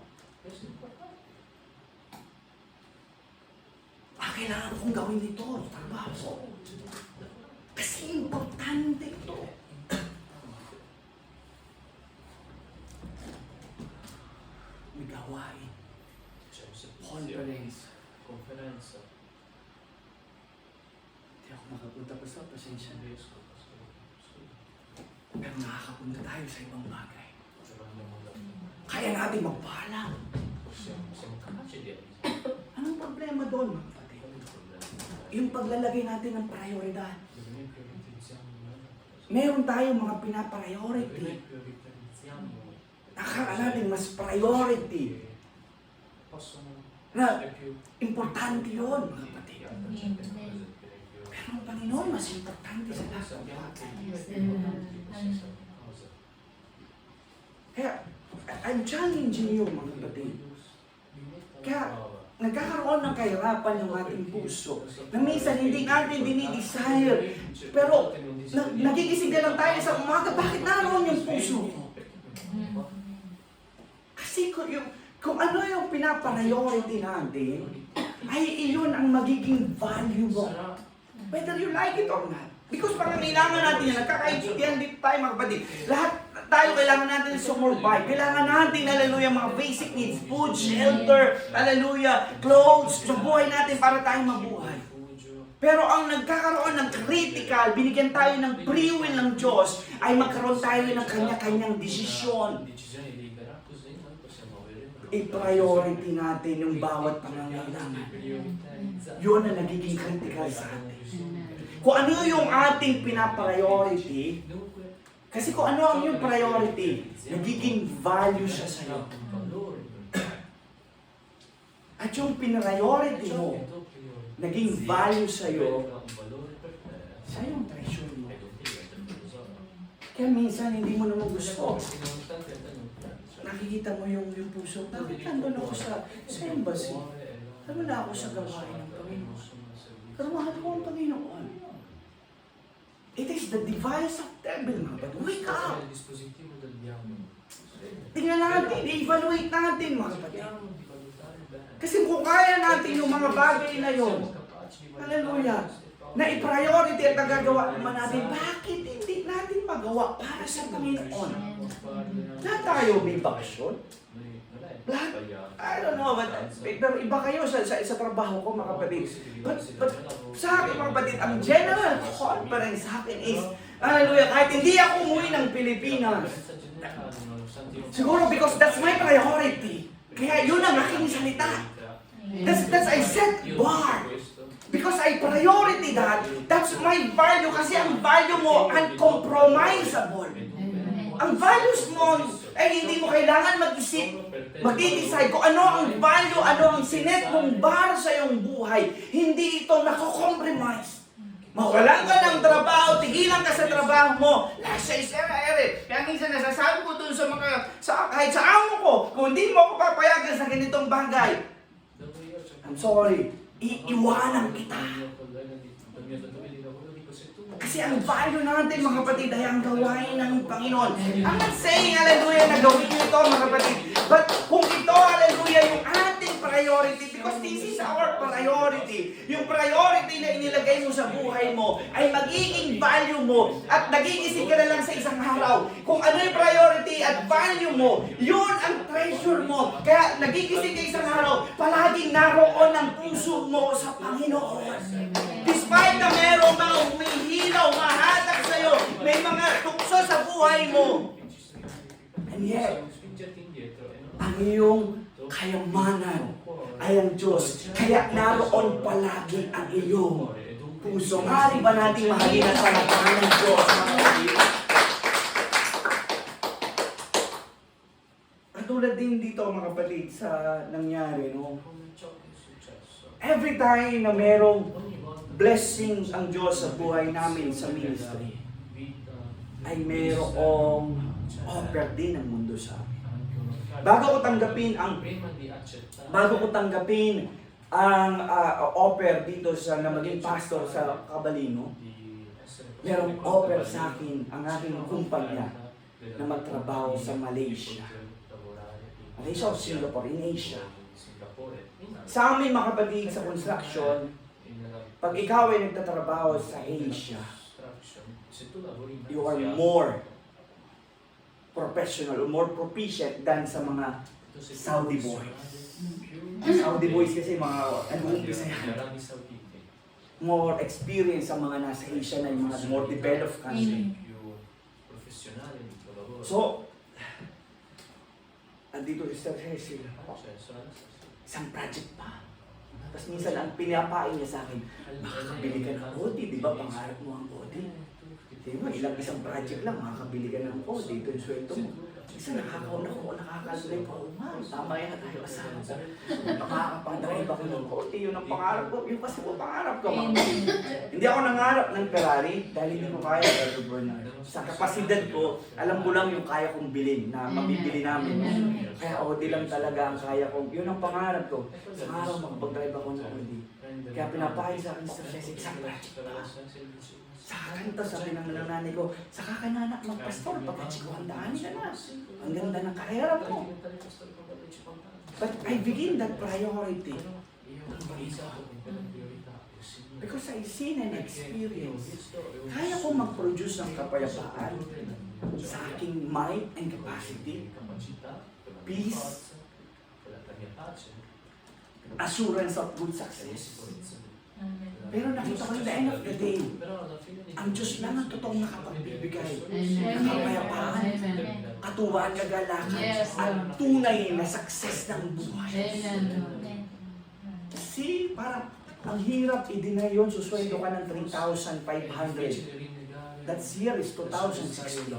Kailangan kong gawin ito. Trabaho. Kasi importante ito. May gawain. Conference. Hindi ako makapunta pa sa pasensya. Pero nakakapunta tayo sa ibang bagay. Kaya natin magpaalam. Anong problema doon, mga kapatid? Yung paglalagay natin ng prioridad. Meron tayong mga pinapriority. Nakakala natin mas priority. Na importante yun, mga kapatid. Pero ang Panginoon mas importante sa lahat ng bagay. Kaya, I'm challenging you, mga kapatid. Kaya, nagkakaroon ng kahirapan yung ating puso na minsan hindi natin dinidesire. Pero, nagigising ka lang tayo sa umaga, bakit naroon yung puso ko? Kasi kung ano yung pinapriority natin, ay iyon ang magiging value mo. Whether you like it or not. Because pangangailangan natin yan, nagkakaintindihan dito tayo mga kapatid. Lahat tayo kailangan natin sumurvive. Kailangan natin, hallelujah, mga basic needs. Food, shelter, hallelujah, clothes, sa buhay natin para tayo mabuhay. Pero ang nagkakaroon ng critical, binigyan tayo ng free will ng Diyos, ay magkaroon tayo ng kanya-kanyang desisyon. I-priority natin yung bawat pangangailangan. Yun ang nagiging critical sa atin. Kung ano yung ating pinapriority, kasi kung ano ang yung priority, nagiging value siya sa'yo. At yung pinriority mo, naging value sa'yo, siya yung treasure mo. Kaya minsan hindi mo naman gusto. Nakikita mo yung puso, bakit nandun ako sa embassy? Nandun na ako sa gawain ng Panginoon. Pero mahal ko ang Panginoon. It is the device of devil, mga kapatid. Wake up! Tingnan natin, i-evaluate natin, mga kapatid. Kasi kung kaya natin yung mga bagay na yun, hallelujah, na i-priority at nagagawa naman natin, bakit hindi natin magawa para sa Panginoon? Lahat tayo may bakasyon. Lahat, I don't know, pero iba kayo sa trabaho ko, mga kapatid. But sa akin, mga kapatid, ang general conference sa akin is, hallelujah, kahit hindi ako umuwi ng Pilipinas, siguro because that's my priority. Kaya yun ang aking salita. That's I set bar. Because I priority that. That's my value. Kasi ang value mo, uncompromisable. Ang values mo, ay hindi mo kailangan mag-isip. Mag-i-decide kung ano ang value, ano ang sinet mong bar sa iyong buhay. Hindi ito nako-compromise. Mawalan ka ng trabaho, tigilan ka sa trabaho mo. Lasa ere. Kaya minsan nasasabi ko dun kahit sa amo ko, kung hindi mo ako papayagan sa ganitong bagay, I'm sorry, iiwanan kita. Kasi ang value natin, mga kapatid, ay ang gawain ng Panginoon. I'm not saying, hallelujah, na gawin niyo ito, mga kapatid. But kung ito, hallelujah, yung ating priority, because this is our priority. Yung priority na inilagay mo sa buhay mo, ay magiging value mo, at nagigising ka na lang sa isang araw. Kung ano yung priority at value mo, yun ang treasure mo. Kaya nagigising ka isang araw, palaging naroon ang puso mo sa Panginoon. Despite na merong mga humihilaw, mahatak sa'yo, may mga tukso sa buhay mo. And yet, ang iyong kayamanan ay ang Diyos. Kaya naroon palagi ang iyong puso. Maaari ba natin mahalin at salatahan ng Diyos? Katulad din dito, mga kapatid, sa nangyari, no? Every time na merong blessings ang Diyos sa buhay namin sa ministry, ay merong offer din ng mundo sa amin. Bago ko tanggapin ang offer dito sa na maging pastor sa Cabalino, merong offer sa akin ang aking kumpanya na magtrabaho sa Malaysia. Malaysia o Singapore, in Asia. Sa amin, mga kapatid, sa construction, pag ikaw ay nagtatrabaho sa Asia, you are more professional or more proficient than sa mga Saudi boys. Saudi boys kasi mga nag-uumpisa yan. More experience sa mga nasa Asia na yung mga more developed country. So, andito si Sir Cecil. Isang project pa. Tapos minsan ang pinapain niya sa akin, makakabili ka ng kodi, di ba? Pangarap mo ang kodi. Di ba? Isang project lang, makakabili ka ng kodi. Ito yung sweldo mo. Isa nakakakalulay pa. Oo nga, tama yan tayo kasama ko. Makakapang-drive ako ng kodi. Yun ang pangarap ko. Yun kasi po pangarap ko. Hindi ako nangarap ng Ferrari dahil hindi ko kaya Brother Bernard. Sa kapasidad ko, alam ko lang yung kaya kong bilhin na mabibili namin. Kaya kodi lang talaga ang kaya kong. Yun ang pangarap ko. Sa araw makapag-drive ako ng kodi. Kaya pinapahin sa akin sa isang project pa. Sa kakanta, sabi ng nanay ko, sa kakananak magpastor, pagkatsikuhandaan ka na. Ang ganda ng kahirap mo. But I begin that priority. ng Panginoon. Because I've seen and experienced, kaya ko mag-produce ng kapayapaan sa aking mind and capacity, peace, assurance of good success. Pero nakita ko in the end of the day, ang Diyos lang ang totoong nakapagbibigay ng kapayapaan, katuwaan, kagalakan, at tunay na success ng buhay. See, parang ang hirap i-deny yun, susweldo ka ng 3,500. That year is 2016.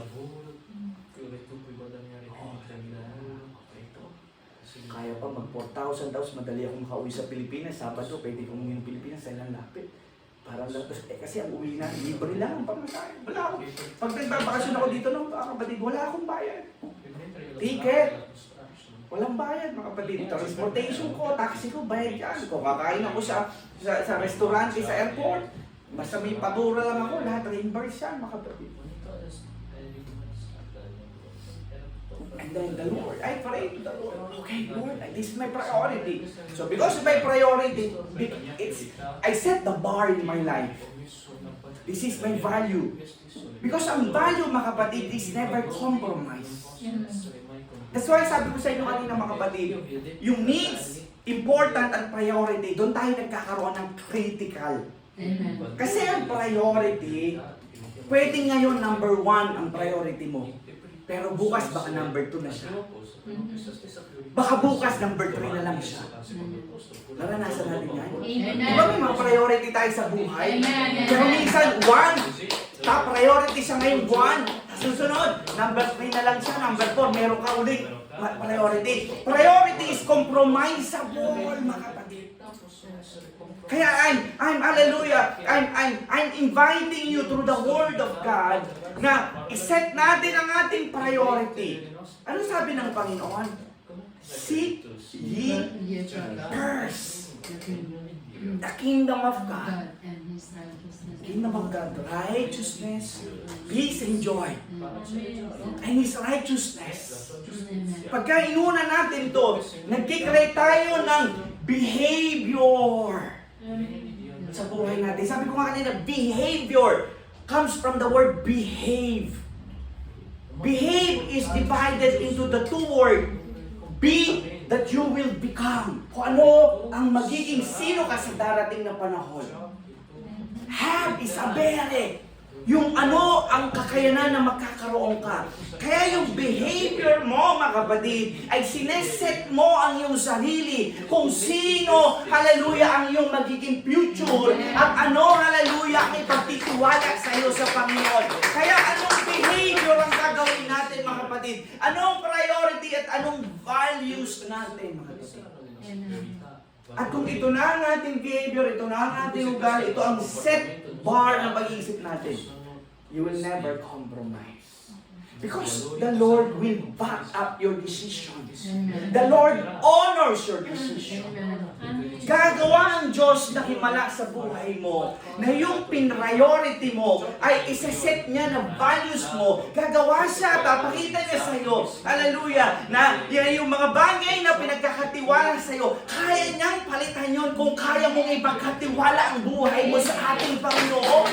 Kaya pa mag 4,000 daw, madali akong makauwi sa Pilipinas. Sabado, pwede kong umuwi ng Pilipinas, sa ilang lapit. Para lang, kasi ang uwi na, libre lang ang pamasahe. Wala akong, pag nagbabakasyon ako dito, no, mga kapatid, wala akong bayad. Ticket, walang bayad, mga kapatid. Transportation ko, taxi ko, bayad yan. Kung kakain ako sa restaurant, sa airport, basta may patura lang ako, lahat reimburse yan, mga kapatid. And then the Lord, I pray to the Lord, okay, Lord, this is my priority. So because of my priority, I set the bar in my life. This is my value. Because ang value, mga kapatid, is never compromised. That's why sabi ko sa inyo kanina, mga kapatid, yung needs, important at priority, doon tayo nagkakaroon ng critical. Kasi ang priority, pwede ngayon number 1 ang priority mo. Pero bukas baka number 2 na siya. Baka bukas number 3 na lang siya. Naranasan natin yan. Di ba may mga priority tayo sa buhay? Pero minsan, 1, top priority siya ngayon, 1. Susunod, number 3 na lang siya, number 4, meron ka ulit priority. Priority is compromisable, mga kapatid. Kaya I'm hallelujah, I'm inviting you through the Word of God na iset natin ang ating priority. Ano sabi ng Panginoon? Seek ye first the kingdom of God. Kingdom of God, righteousness, peace and joy. And His righteousness. Pagka inuna natin ito, nagkikreate tayo ng behavior sa buhay natin. Sabi ko nga kanina, behavior comes from the word behave. Behave is divided into the 2 words. Be that you will become. Kung ano ang magiging sino ka sa darating na panahon. Have is ability. Yung ano ang kakayanan na magkakaroon ka. Kaya yung behavior mo, mga kapatid, ay sineset mo ang iyong sarili kung sino, hallelujah, ang iyong magiging future at ano, hallelujah, ang ipagtitiwala sa iyo sa Panginoon. Kaya anong behavior ang gagawin natin, mga kapatid? Anong priority at anong values natin, mga kapatid? At kung ito na ang ating behavior, ito na ang ating ugali, ito ang set bar ng pag-iisip natin, you will never compromise. Because the Lord will back up your decisions. The Lord honors your decision. Gagawa ang Diyos na himala sa buhay mo na yung priority mo ay isa-set niya na values mo. Gagawa siya, papakita niya sa iyo. Hallelujah! Na yung mga bagay na pinagkakatiwala sa iyo, kaya niyang palitan yun kung kaya mong ipagkatiwala ang buhay mo sa ating Panginoon.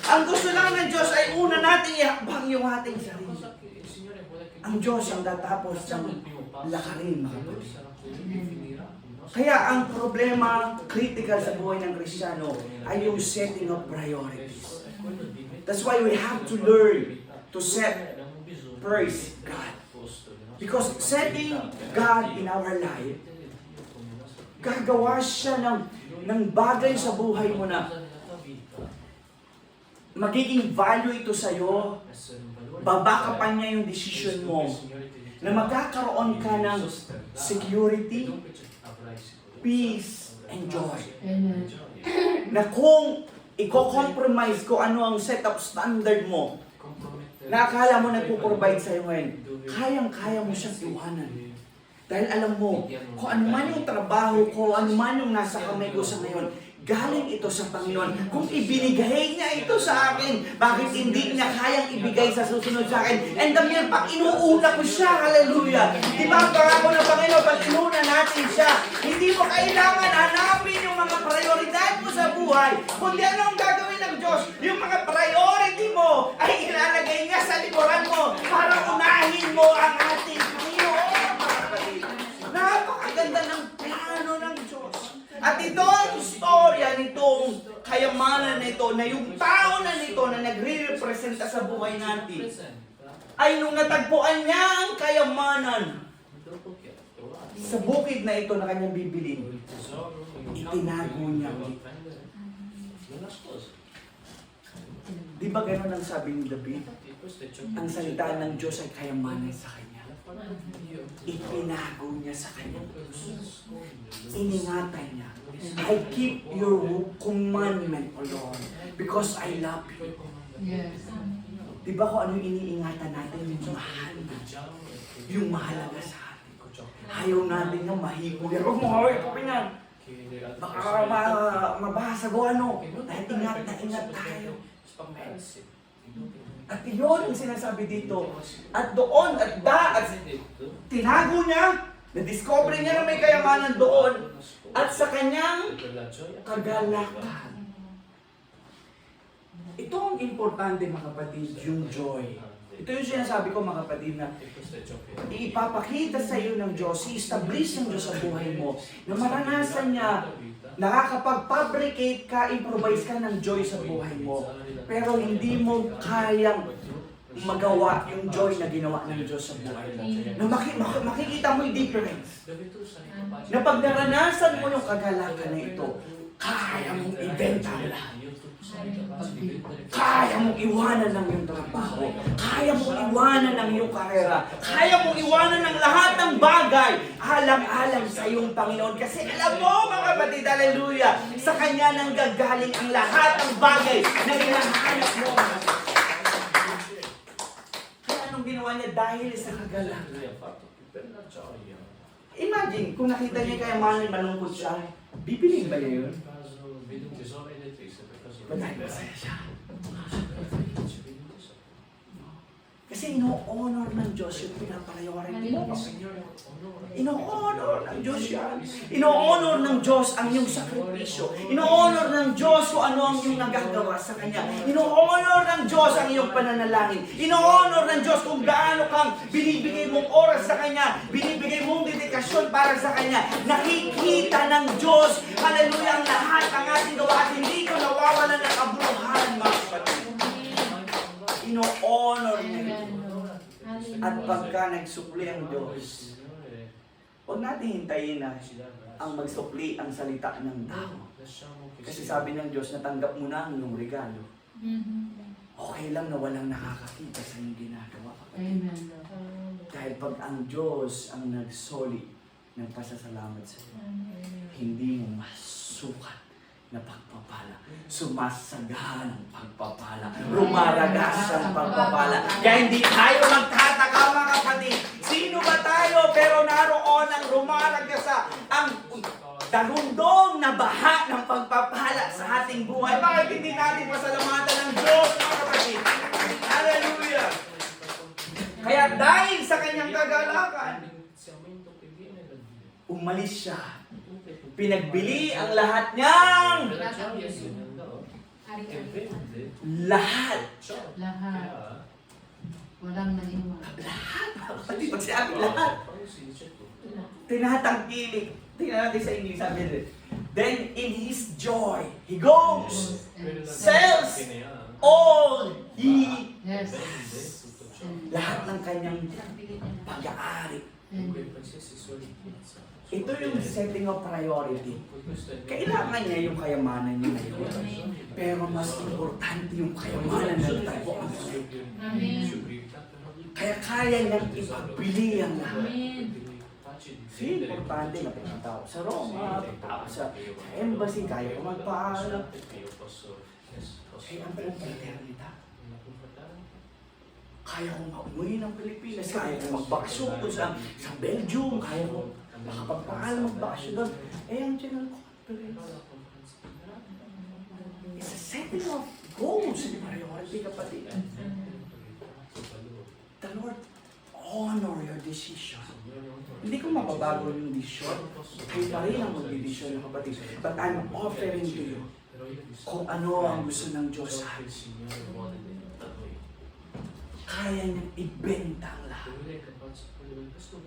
Ang gusto lang ng Diyos ay una nating ihakbang yung ating sarili. Ang Diyos ang tatapos ng lakarin, mga kapatid. Kaya ang problema critical sa buhay ng Kristiyano ay yung setting of priorities. That's why we have to learn to set first God. Because setting God in our life, gagawa siya ng bagay sa buhay mo na magiging value ito sa'yo, babakapan niya yung decision mo, na magkakaroon ka ng security, peace, and joy. Na kung i-compromise ko ano ang setup standard mo, na akala mo nagpo-provide sa'yo ngayon, kayang-kaya mo siyang iwanan. Dahil alam mo, kung ano man yung trabaho ko, ano man yung nasa kamay ko sa ngayon, Galing ito sa Panginoon. Kung ibinigay niya ito sa akin, bakit hindi niya kayang ibigay sa susunod sa akin? And the mere pag inuuna ko siya, hallelujah. Di ba ang pangako ng Panginoon, pag inuuna natin siya, hindi mo kailangan hanapin yung mga prioridad mo sa buhay. Kundi ano ang gagawin ng Diyos? Yung mga priority mo ay ilalagay niya sa likuran mo para unahin mo ang ating Panginoon. Napakaganda ng plano ng Diyos. At ito ang istorya nitong kayamanan nito na yung tao na nito na nagre-representa sa buhay natin ay nung natagpuan niya ang kayamanan sa bukid na ito na kanyang bibilin, itinago niya. Di ba gano'n ang sabi ni David? Ang salita ng Diyos ay kayamanan sa kanya. Itinago niya sa kanya. Iningatan niya. I keep your commandment, O Lord, because I love you. Yes. Di ba kung ano yung iniingatan natin? Yung mahal na. Yung mahalaga sa atin. Ayaw natin nga mahipo yan. Huwag mo hawin po yan. Baka mabasag o ano. Dahil ingat na ingat tayo. At yun ang sinasabi dito. At doon, at tinago niya, na-discover niya na may kayamanan doon. At sa kanyang kagalakan. Ito ang importante mga kapatid, yung joy. Ito yung sinasabi ko mga kapatid na ipapakita sa iyo ng Diyos, i-establish ng Diyos sa buhay mo na maranasan niya, nakakapag-fabricate ka, improvise ka ng joy sa buhay mo. Pero hindi mo kayang magawa yung joy na ginawa ng Diyos sa buhay mo. Na makikita mo yung difference. Na pag naranasan mo yung kagalakan na ito, kaya mong ibenta lahat. Kaya mong iwanan ng iyong trabaho. Kaya mong iwanan ng iyong karera. Kaya mong iwanan ng lahat ng bagay. Alang-alang sa iyong Panginoon. Kasi alam mo mga kapatid, hallelujah, sa Kanya nang gagaling ang lahat ng bagay na hinahanap mo. Kaya anong ginawa niya dahil sa kagalakan? Imagine, kung nakita niya kayamanan, malungkot siya, bibiling ba niya yun? Madahil masaya siya. Kasi ino-honor ng Diyos yung pinapriority mo. Ino-honor ng Diyos yan. Ino-honor ng Diyos ang iyong sakripisyo. Ino-honor ng Diyos kung ano ang iyong nagagawa sa Kanya. Ino-honor ng Diyos ang iyong pananalangin. Ino-honor ng Diyos kung gaano kang binibigay mong oras sa Kanya. Binibigay mong dedikasyon para sa Kanya. Nakikita ng Diyos, hallelujah, ang lahat ng ating gawa at hindi ko nawawalan ng kabuluhan, mga kapatid. Ino-honor niya. At pagka nagsukli ang Diyos, huwag natin hintayin na ang magsukli ang salita ng tao. Kasi sabi ng Diyos, natanggap mo na ang iyong regalo. Okay lang na walang nakakakita sa iyong ginagawa. Amen. Dahil pag ang Diyos ang nagsoli ng pasasalamat sa iyo, hindi mo masukat na pagpapala. Sumasagaan ang pagpapala. Rumaragas ang pagpapala. Kaya hindi tayo magtataka mga kapatid. Sino ba tayo? Pero naroon ang rumaragasa ang darundong na baha ng pagpapala sa ating buhay. Bakit hindi natin pasalamatan ng Diyos mga kapatid? Hallelujah! Kaya dahil sa kanyang kagalakan, umalis siya. Pinagbili ang lahat niyang lahat. Walang naiwan. Lahat. Pati pag sinabi lahat. Tinatangkilik. Tingnan natin sa English. Sabi rin. Then in his joy, he goes, sells all he Yes. lahat ng kanyang pag-aari. Ito yung setting of priority. Kailangan niya yung kayamanan niya ngayon. Pero mas importante yung kayamanan ng tagpuan sa iyo. Amen. Kaya kaya niyang ipagbili ang lahat. Amen. Kasi importante na pumunta ako sa Roma, pumunta ako sa embassy, kaya ko magpaalam. Kaya ang buong eternidad. Kaya kong umuwi ng Pilipinas, kaya kong magbakasyon doon sa Belgium, kaya kong makapagpaalam magbakasyon doon. Eh, ang general conference. It's a setting of goals and priority, kapatid. The Lord honor your decision. Hindi ko mababago yung decision. Kayo pa rin ang mag-decision, kapatid. But I'm offering to you kung ano ang gusto ng Diyos sa atin. Kaya niyang ibenta ang lahat.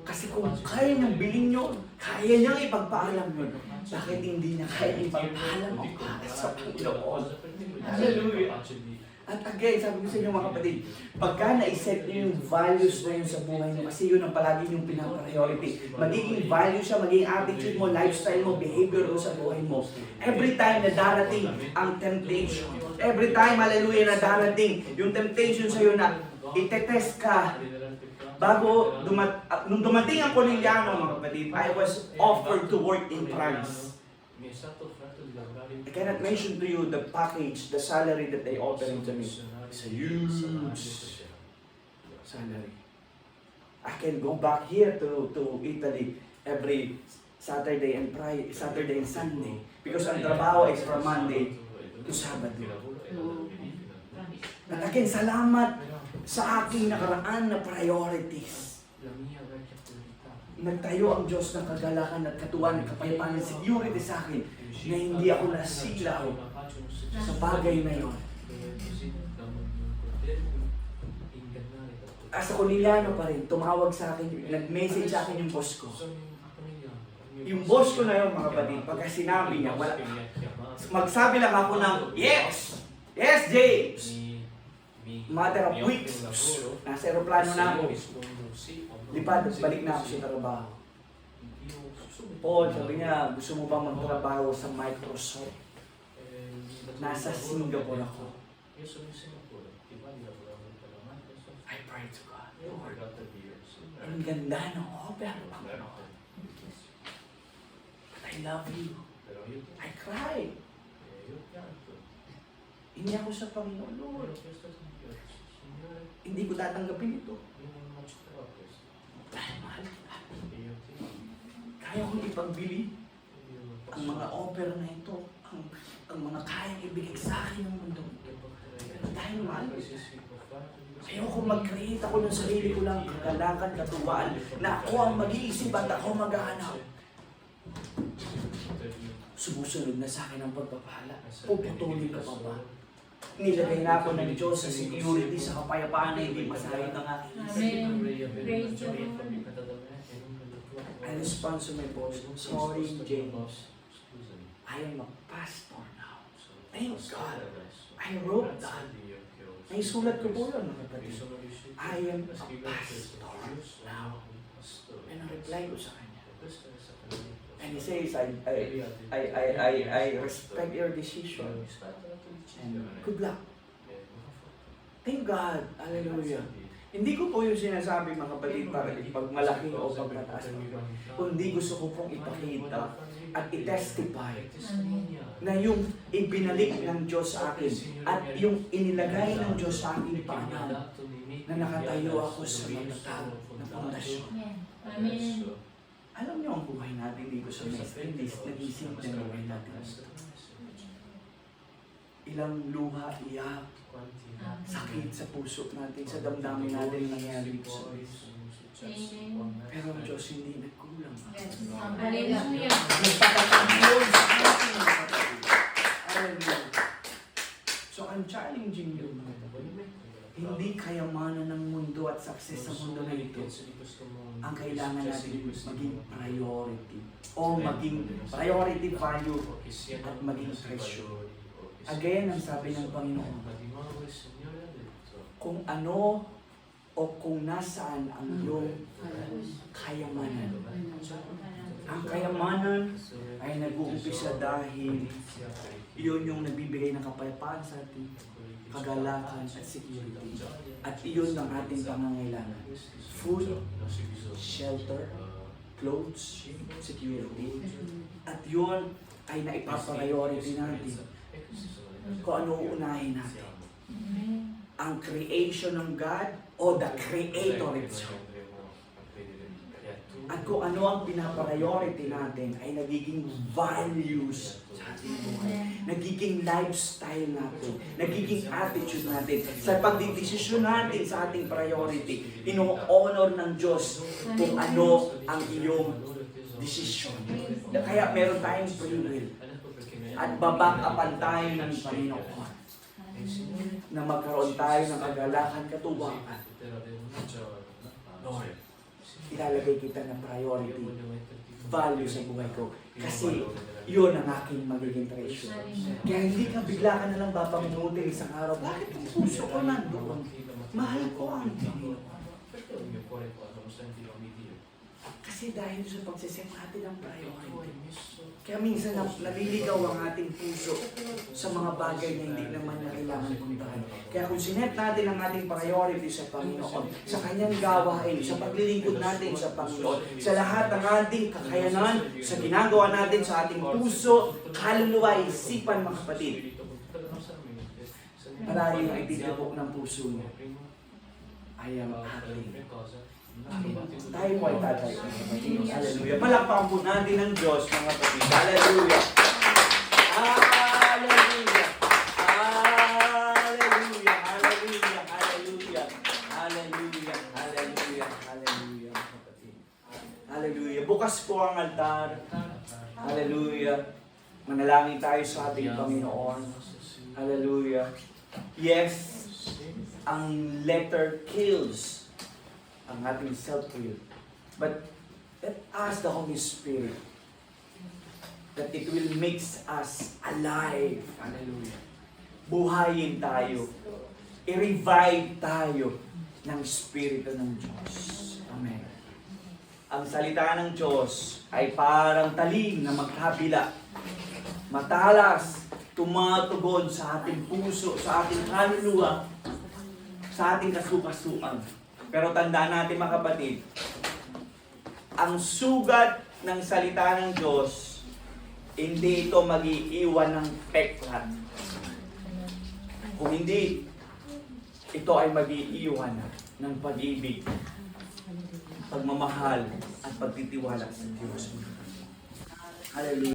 Kasi kung kaya niyang bilhin yun, kaya niyang ipagpaalam yun. Bakit hindi niya kaya ipagpaalam ang para sa Panginoon? Hallelujah! At again, sabi ko sa inyo mga kapatid, pagka na-set niyo yung values na yun sa buhay niyo, kasi yun ang palagi yung pinaka-priority. Magiging value siya, magiging attitude mo, lifestyle mo, behavior mo sa buhay mo. Every time na darating ang temptation, every time, hallelujah, na darating yung temptation sa'yo na itetest ka, bago nung dumating ang Corneliano, mga kapatid, I was offered to work in France. I cannot mention to you the package, the salary that they offered to me. It's a huge salary. I can go back here to Italy every Saturday and Sunday because ang trabaho is from Monday to Sabado. At again, salamat sa aking nakaraan na priorities. Nagtayo ang Diyos ng kagalakan at katuwan, kapayapaan at security sa akin na hindi ako nasilaw sa bagay na yon. Sa Corneliano pa rin, tumawag sa akin, nag-message sa akin yung boss ko. Yung boss ko na yun, mga kapatid, pagka sinabi niya, wala, magsabi lang ako ng, yes! Yes, James! Matter of weeks, nasa aeroplano na ako. Lipad, balik na ako sa trabaho. Paul, sabi niya, gusto mo bang magtrabaho sa Microsoft? Nasa Singapore ako. I pray to God, Lord, ang ganda ng opera, Panginoon. But I love you. I cried. Hindi ako sa Panginoon, Lord. Hindi ko tatanggapin ito. Dahil mahal kita. Kaya kong ipagbili ang mga opera na ito, ang mga kayang ibigay sa akin ng mundo. Pero dahil mahal kita. Ayoko mag-create ako ng sarili ko lang, kagalakan, katuwaan, na ako ang mag-iisip at ako maghahanap. Sumusunod na sa akin ang pagpapala. Puputulin ka pa ba? Nilagay na ako ng Diyos sa security, sa kapayapaan na hindi masahit ng aking isip. Praise the Lord. I respond to my boss, sorry James, I am a pastor now. Thank God. I wrote that. Ay sulat ko po yun, mga kapatid. I am a pastor now. And ang reply ko sa kanya. And he says, I respect your decision. And good luck. Thank God. Hallelujah. Hindi ko po yung sinasabi mga kapatid para ipagmalaki o pagmataas. Kundi gusto ko pong ipakita at i-testify na yung ibinalik ng Diyos sa akin at yung inilagay ng Diyos sa akin paanan na nakatayo ako sa matatag na pundasyon. Amen. Alam niyo ang buhay natin dito sa Methodist, nag-isip ng buhay natin. Ilang luha, iyak, sakit sa puso natin, sa damdamin natin nangyari sa Diyos. Pero ang Diyos hindi nagkulang. Hallelujah. Nagpapatagyon sa ating mga kapatid. Hallelujah. So ang challenging yun, mga kapatid, hindi kayamanan ng mundo at success sa mundo na ito ang kailangan natin maging priority o maging priority value at maging treasure. Again, ang sabi ng Panginoon, kung ano o kung nasaan ang iyong kayamanan. Ang kayamanan ay nag-uumpisa dahil iyon yung nagbibigay ng kapayapaan sa atin, kagalakan at security. At iyon ang ating pangangailangan. Food, shelter, clothes, security. At yun ay naipapriority natin. Kung ano uunahin natin. Ang creation ng God o the Creator itself. At kung ano ang pinapriority natin ay nagiging values sa ating buhay. nagiging lifestyle natin, nagiging attitude natin, sa pagdidesisyon natin sa ating priority, ino-honor ng Diyos kung ano ang iyong desisyon. Kaya meron tayong free will at babak-apan tayo ng Panginoon na magkaroon tayo ng kagalakan, katuwakan. Lord, ilalagay kita ng priority, value sa buhay ko. Kasi yun ang aking magiging treasure. Kaya hindi ka bigla ka nalang babangunin isang araw. Bakit ang puso ko nandoon? Mahal ko ang Panginoon. Kasi dahil sa pagsiset natin ng priority. Kaya minsan naliligaw ang ating puso sa mga bagay na hindi naman na kailangan puntahan. Kaya kung sinet natin ang ating priority sa Panginoon, sa Kanyang gawain, sa paglilingkod natin sa Panginoon, sa lahat ng ating kakayanan, sa ginagawa natin sa ating puso, kaluluwa, isipan, mga kapatid, palagi ang ititibok ng puso mo ay ang ating tayo po ay tatay. Hallelujah. Palakpakan po natin ng Diyos, mga kapatid. Hallelujah. Hallelujah. Hallelujah. Hallelujah. Hallelujah. Hallelujah. Hallelujah. Hallelujah, mga kapatid. Hallelujah. Bukas po ang altar. Hallelujah. Manalangin tayo sa ating Panginoon. Hallelujah. Yes, ang letter kills ang ating self-will. But let us, the Holy Spirit, that it will make us alive. Hallelujah. Buhayin tayo. I-revive tayo ng Espiritu ng Diyos. Amen. Ang salita ng Diyos ay parang talim na magkabila. Matalas, tumatugon sa ating puso, sa ating kaluluwa, sa ating kasukasuan. Pero tandaan natin, mga kapatid, ang sugat ng salita ng Diyos, hindi ito mag-iiwan ng peklat. Kung hindi, ito ay mag-iiwan ng pag-ibig, pagmamahal, at pagtitiwala sa Diyos. Hallelujah.